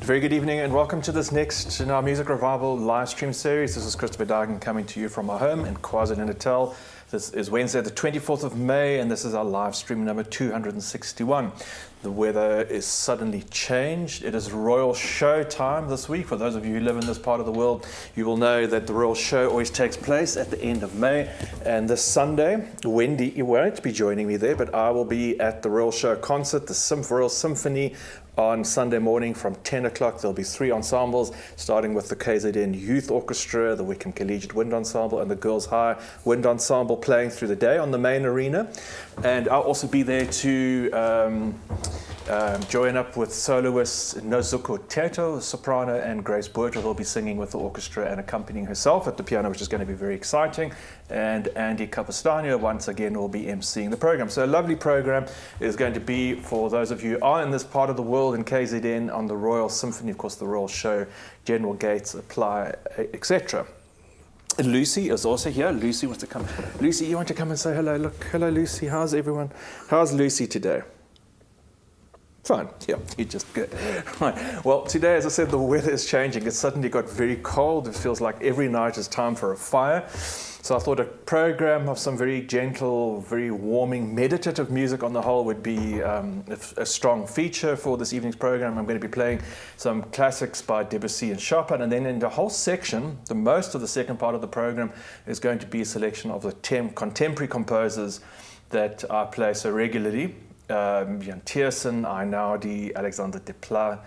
very good evening and welcome to this next in our Music Revival live stream series. This is Christopher Dagen coming to you from our home in KwaZulu-Natal. This is Wednesday the 24th of May and this is our live stream number 261. The weather is suddenly changed. It is Royal Show time this week. For those of you who live in this part of the world, you will know that the Royal Show always takes place at the end of May. And this Sunday, Wendy, you won't be joining me there, but I will be at the Royal Show concert, the Royal Symphony, on Sunday morning from 10 o'clock. There'll be 3 ensembles, starting with the KZN Youth Orchestra, the Wickham Collegiate Wind Ensemble, and the Girls High Wind Ensemble playing through the day on the main arena. And I'll also be there to join up with soloists Nozuko Teto, soprano, and Grace Boerter will be singing with the orchestra and accompanying herself at the piano, which is going to be very exciting. And Andy Capistano once again will be emceeing the program. So a lovely program is going to be for those of you who are in this part of the world in KZN on the Royal Symphony, of course the Royal Show, General Gates, Apply, etc. Lucy is also here. Lucy wants to come. Lucy, you want to come and say hello? Look, hello Lucy, how's everyone? How's Lucy today? Fine, yeah, you're just good. Right. Well, today, as I said, the weather is changing. It suddenly got very cold. It feels like every night is time for a fire. So I thought a program of some very gentle, very warming, meditative music on the whole would be a strong feature for this evening's program. I'm going to be playing some classics by Debussy and Chopin, and then in the whole section, the most of the second part of the program is going to be a selection of the contemporary composers that I play so regularly. Jan Tiersen, Einaudi, Alexander Desplat,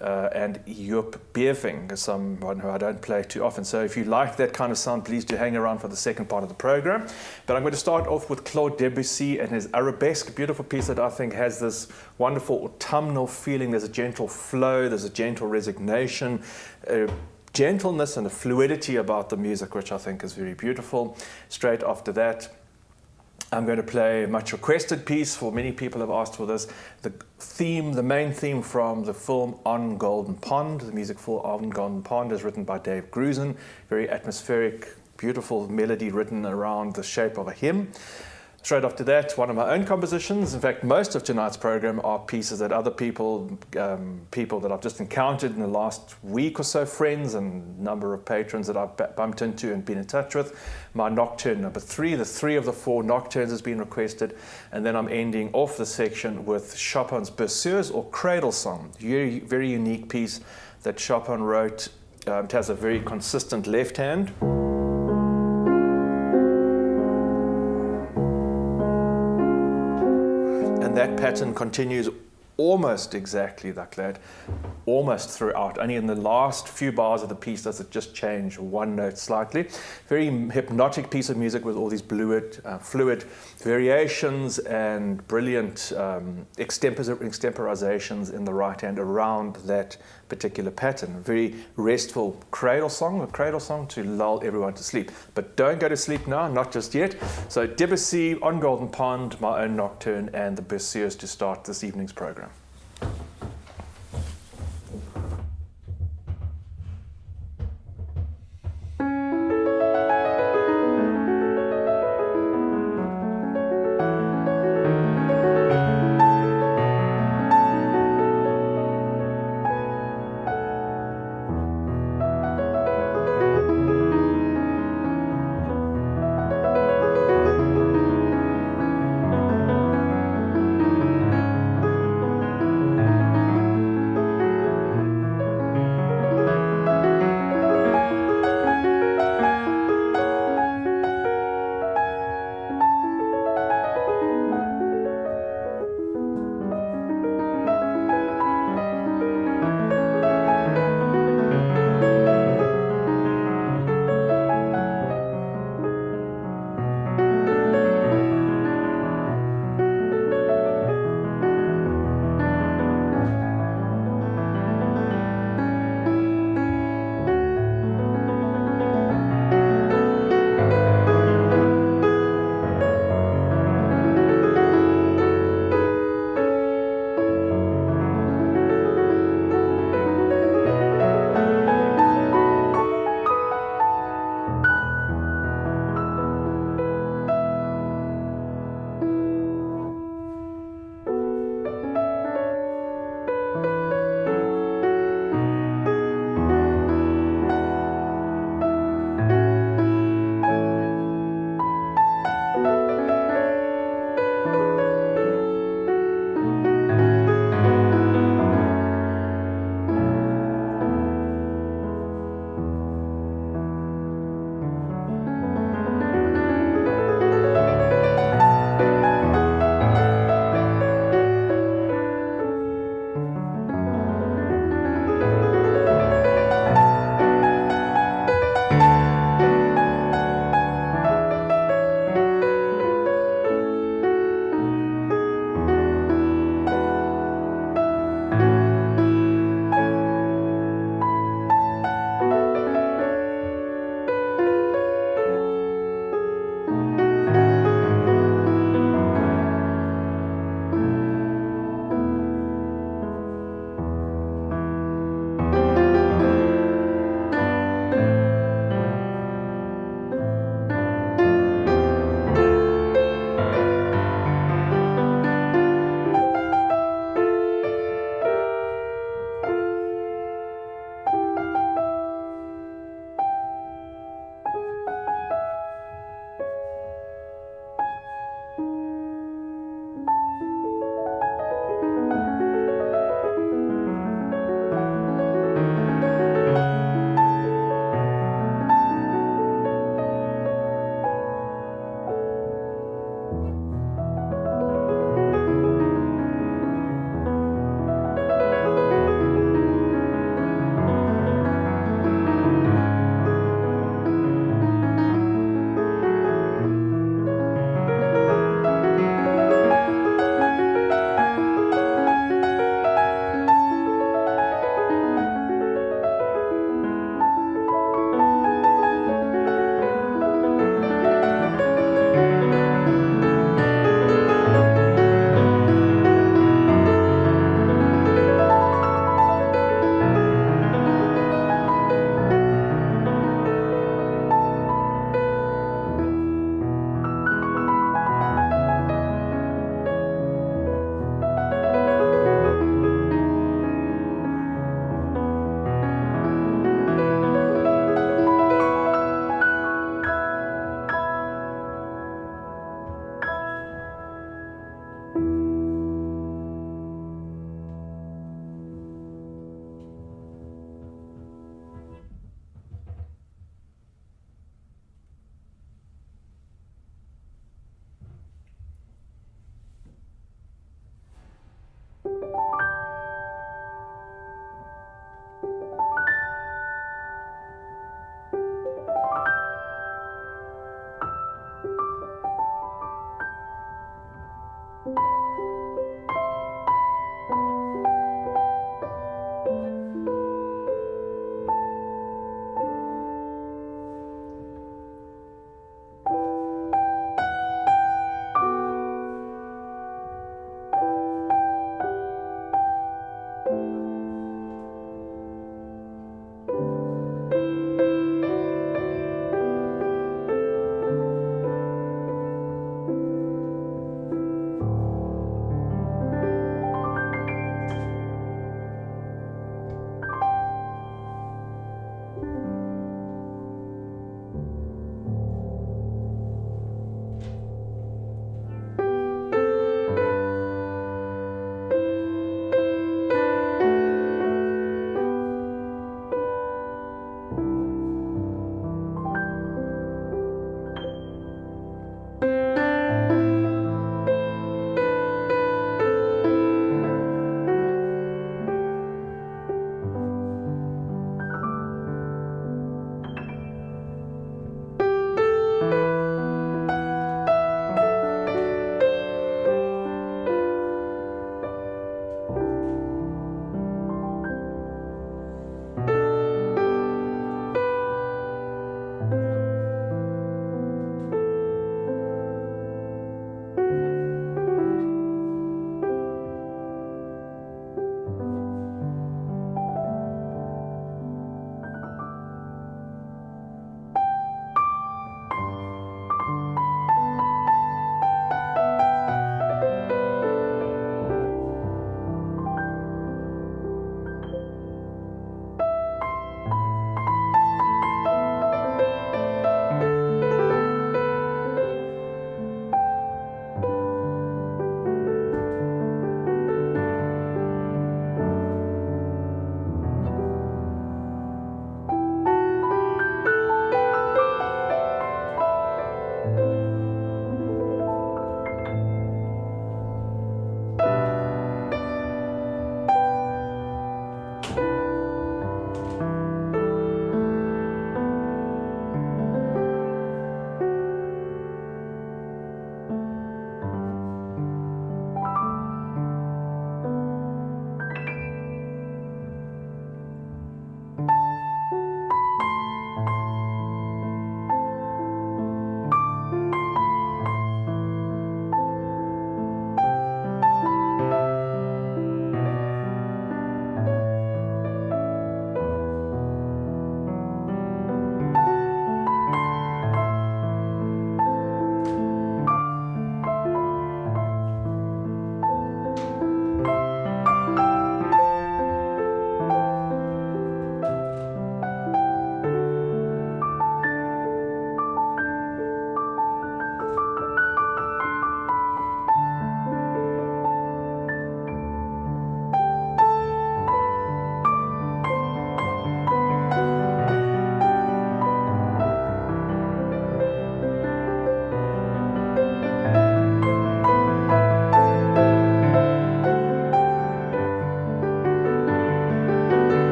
and Joop Beerving, someone who I don't play too often. So if you like that kind of sound, please do hang around for the second part of the program. But I'm going to start off with Claude Debussy and his Arabesque, a beautiful piece that I think has this wonderful autumnal feeling. There's a gentle flow, there's a gentle resignation, a gentleness and a fluidity about the music, which I think is very beautiful. Straight after that, I'm going to play a much requested piece, for many people have asked for this, the main theme from the film On Golden Pond. The music for On Golden Pond is written by Dave Grusin, very atmospheric, beautiful melody written around the shape of a hymn. Straight after that, one of my own compositions. In fact, most of tonight's program are pieces that other people that I've just encountered in the last week or so, friends and a number of patrons that I've bumped into and been in touch with. My Nocturne number 3, the 3 of the 4 Nocturnes has been requested. And then I'm ending off the section with Chopin's Berceuse or Cradle Song, very, very unique piece that Chopin wrote. It has a very consistent left hand. That pattern continues almost exactly like that, almost throughout. Only in the last few bars of the piece does it just change one note slightly. Very hypnotic piece of music with all these fluid variations and brilliant extemporizations in the right hand around that particular pattern. Very restful cradle song, a cradle song to lull everyone to sleep. But don't go to sleep now, not just yet. So Debussy, On Golden Pond, my own Nocturne, and the Berceuse to start this evening's program.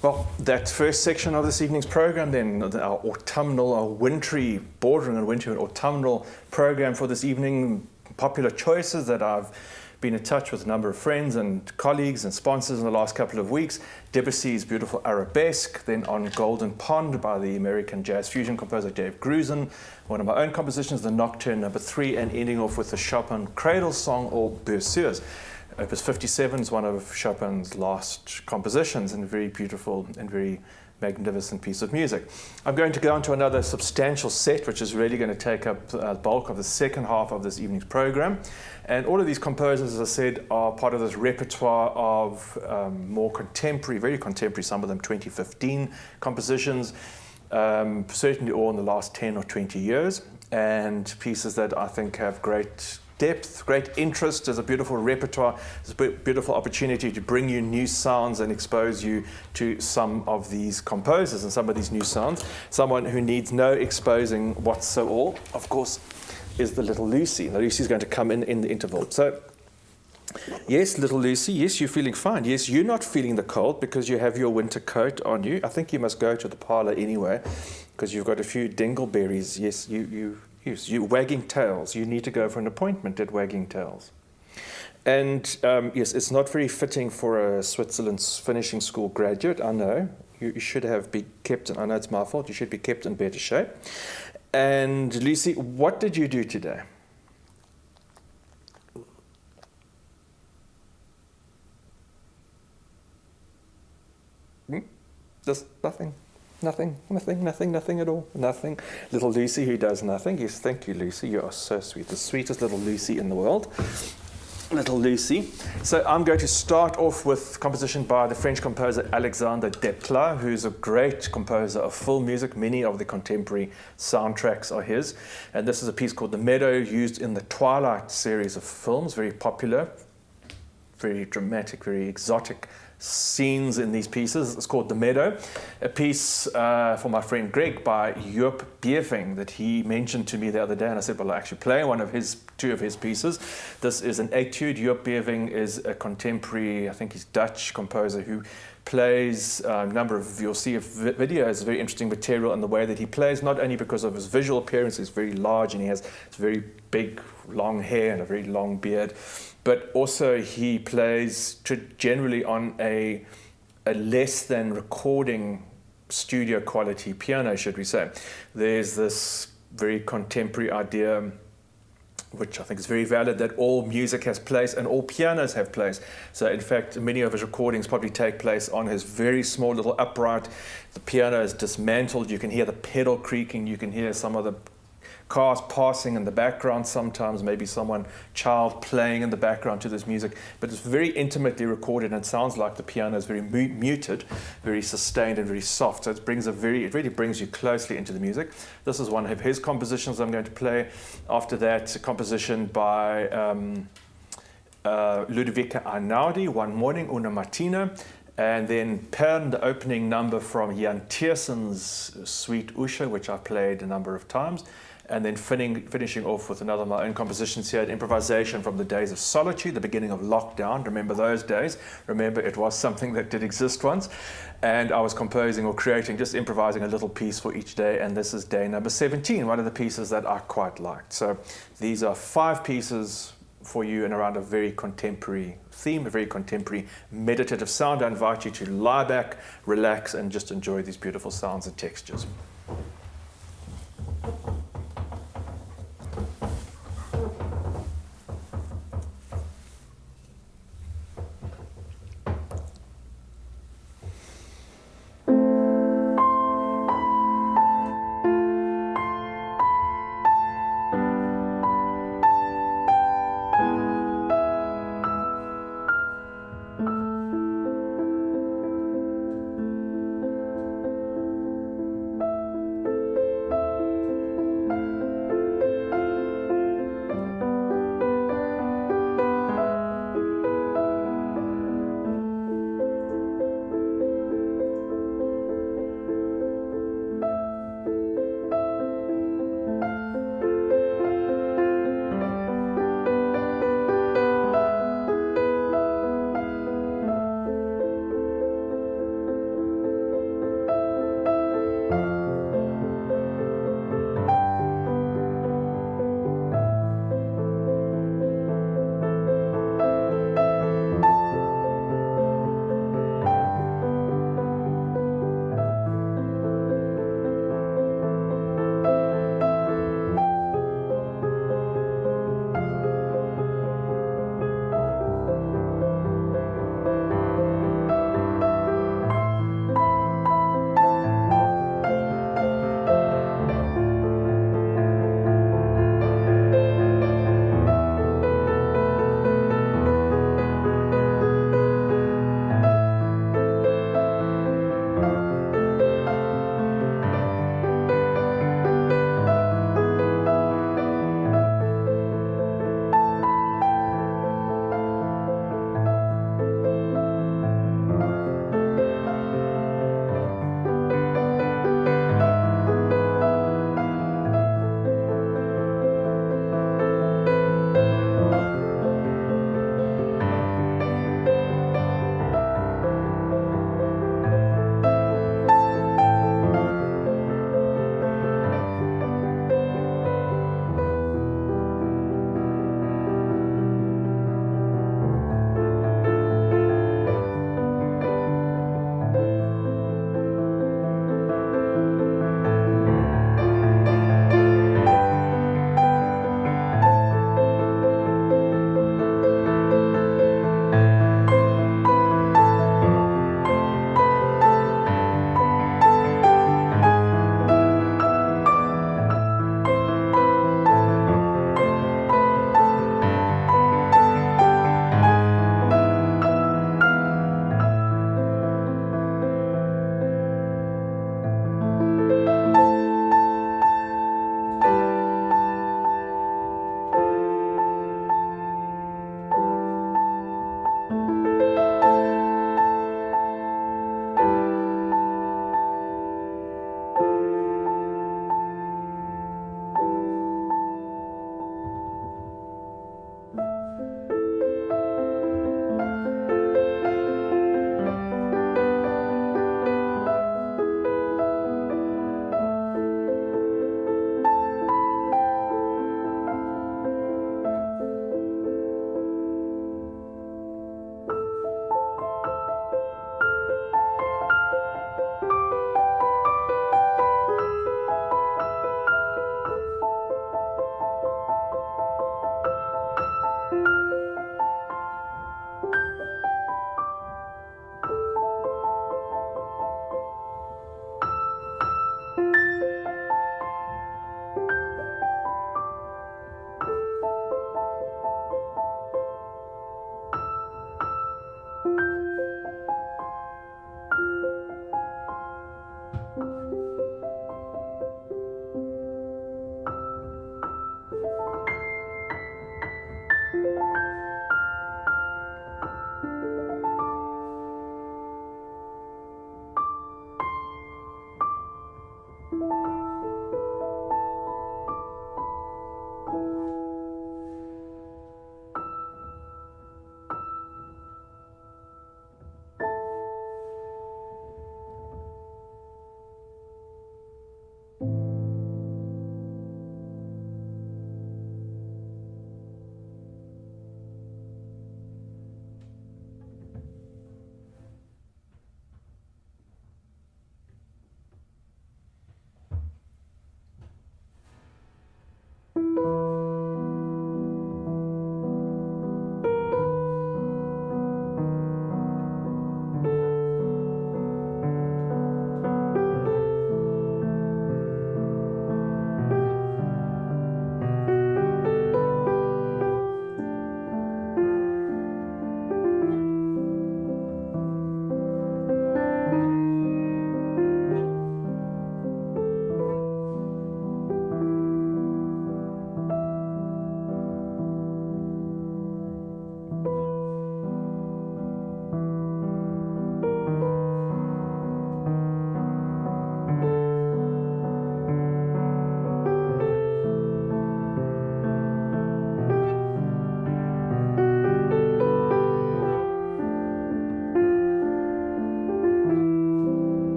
Well, that first section of this evening's program, then our autumnal, our wintry, bordering on wintry and autumnal program for this evening, popular choices that I've been in touch with a number of friends and colleagues and sponsors in the last couple of weeks. Debussy's beautiful Arabesque, then on Golden Pond by the American jazz fusion composer Dave Grusin. One of my own compositions, the Nocturne No. 3, and ending off with the Chopin Cradle Song, or Berceuse. Opus 57 is one of Chopin's last compositions, and a very beautiful and very magnificent piece of music. I'm going to go on to another substantial set, which is really going to take up the bulk of the second half of this evening's program. And all of these composers, as I said, are part of this repertoire of more contemporary, very contemporary, some of them 2015 compositions, certainly all in the last 10 or 20 years, and pieces that I think have great depth, great interest. There's a beautiful repertoire. There's a beautiful opportunity to bring you new sounds and expose you to some of these composers and some of these new sounds. Someone who needs no exposing whatsoever, of course, is the little Lucy. Now, Lucy's going to come in the interval. So, yes, little Lucy, yes, you're feeling fine. Yes, you're not feeling the cold because you have your winter coat on you. I think you must go to the parlor anyway because you've got a few dingleberries. Yes, you wagging tails. You need to go for an appointment at Wagging Tails. And yes, it's not very fitting for a Switzerland's finishing school graduate. I know. You should have been kept, I know it's my fault, you should be kept in better shape. And Lucy, what did you do today? Just nothing. Nothing at all. Nothing. Little Lucy who does nothing. Yes, thank you, Lucy. You are so sweet. The sweetest little Lucy in the world. Little Lucy. So I'm going to start off with composition by the French composer Alexandre Desplat, who's a great composer of film music. Many of the contemporary soundtracks are his. And this is a piece called The Meadow, used in the Twilight series of films. Very popular, very dramatic, very exotic scenes in these pieces. It's called The Meadow, a piece for my friend Greg by Joop Beuving that he mentioned to me the other day, and I said, well, I'll actually play two of his pieces. This is an etude. Joop Beuving is a contemporary, I think he's Dutch composer who plays a number of, you'll see videos, very interesting material in the way that he plays, not only because of his visual appearance, he's very large and he has very big, long hair and a very long beard, but also he plays generally on a less than recording studio quality piano, should we say. There's this very contemporary idea, which I think is very valid, that all music has place and all pianos have place. So in fact, many of his recordings probably take place on his very small little upright. The piano is dismantled. You can hear the pedal creaking. You can hear some of the cars passing in the background sometimes, maybe child playing in the background to this music, but it's very intimately recorded and it sounds like the piano is very muted, very sustained and very soft. So it really brings you closely into the music. This is one of his compositions I'm going to play. After that, a composition by Ludovica Einaudi, One Morning, Una Mattina. And then Pern, the opening number from Jan Tierson's Sweet Usha, which I played a number of times. And then finishing off with another of my own compositions here, an improvisation from the days of solitude, the beginning of lockdown. Remember those days? Remember it was something that did exist once. And I was composing or creating, just improvising a little piece for each day. And this is day number 17, one of the pieces that I quite liked. So these are 5 pieces for you and around a very contemporary theme, a very contemporary meditative sound. I invite you to lie back, relax, and just enjoy these beautiful sounds and textures.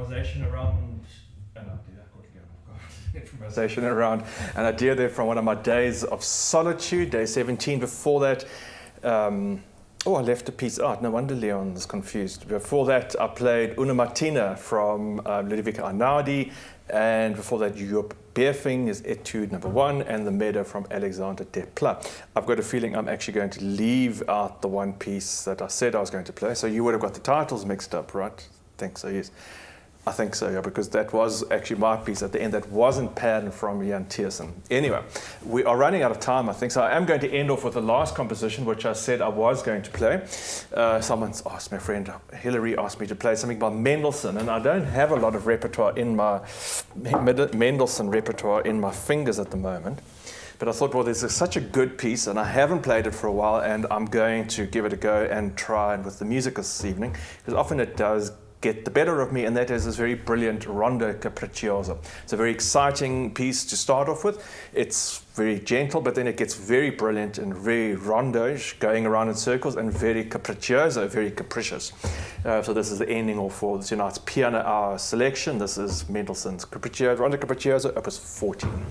improvisation around improvisation around an idea there from one of my days of solitude, day 17. Before that, I left a piece out. No wonder Leon's confused. Before that, I played Una Mattina from Ludovico Einaudi, and before that, Joop Beerving is Etude number 1, and The Meadow from Alexander Desplat. I've got a feeling I'm actually going to leave out the one piece that I said I was going to play. So you would have got the titles mixed up, right? I think so, yes. I think so, yeah, because that was actually my piece at the end that wasn't panned from Jan Tiersen. Anyway, we are running out of time, I think, so I am going to end off with the last composition, which I said I was going to play. Someone's asked, my friend Hilary asked me to play something by Mendelssohn, and I don't have a lot of repertoire in my Mendelssohn repertoire in my fingers at the moment. But I thought, well, this is such a good piece, and I haven't played it for a while, and I'm going to give it a go and try it with the music this evening, because often it does get the better of me, and that is this very brilliant Rondo Capriccioso. It's a very exciting piece to start off with. It's very gentle, but then it gets very brilliant and very rondoish, going around in circles, and very capriccioso, very capricious. So this is the ending of for tonight's piano hour selection. This is Mendelssohn's Capriccioso, Rondo Capriccioso, opus 14.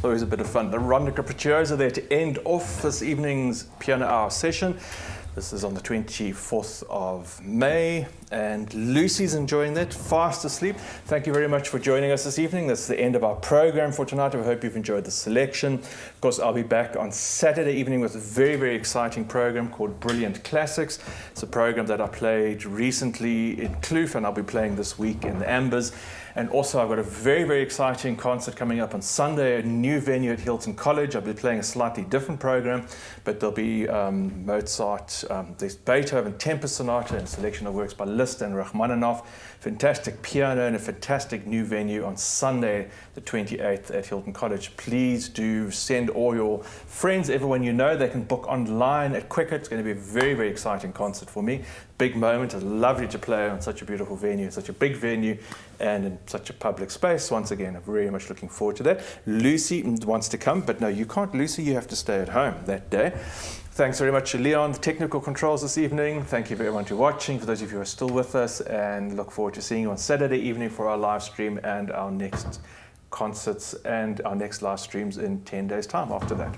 Always a bit of fun. The Rondika Preciosa there to end off this evening's piano hour session. This is on the 24th of May, and Lucy's enjoying that, fast asleep. Thank you very much for joining us this evening. That's the end of our program for tonight. I hope you've enjoyed the selection. Of course, I'll be back on Saturday evening with a very, very exciting program called Brilliant Classics. It's a program that I played recently in Kloof, and I'll be playing this week in the Ambers. And also, I've got a very, very exciting concert coming up on Sunday, a new venue at Hilton College. I'll be playing a slightly different program, but there'll be Mozart, there's Beethoven, Tempest Sonata, and a selection of works by Liszt and Rachmaninoff. Fantastic piano and a fantastic new venue on Sunday, the 28th at Hilton College. Please do send all your friends, everyone you know. They can book online at Quicker. It's going to be a very, very exciting concert for me. Big moment. It's lovely to play on such a beautiful venue, such a big venue, and in such a public space. Once again, I'm very much looking forward to that. Lucy wants to come, but no, you can't, Lucy. You have to stay at home that day. Thanks very much to Leon, the technical controls this evening. Thank you for everyone for watching, for those of you who are still with us, and look forward to seeing you on Saturday evening for our live stream and our next concerts and our next live streams in 10 days' time after that.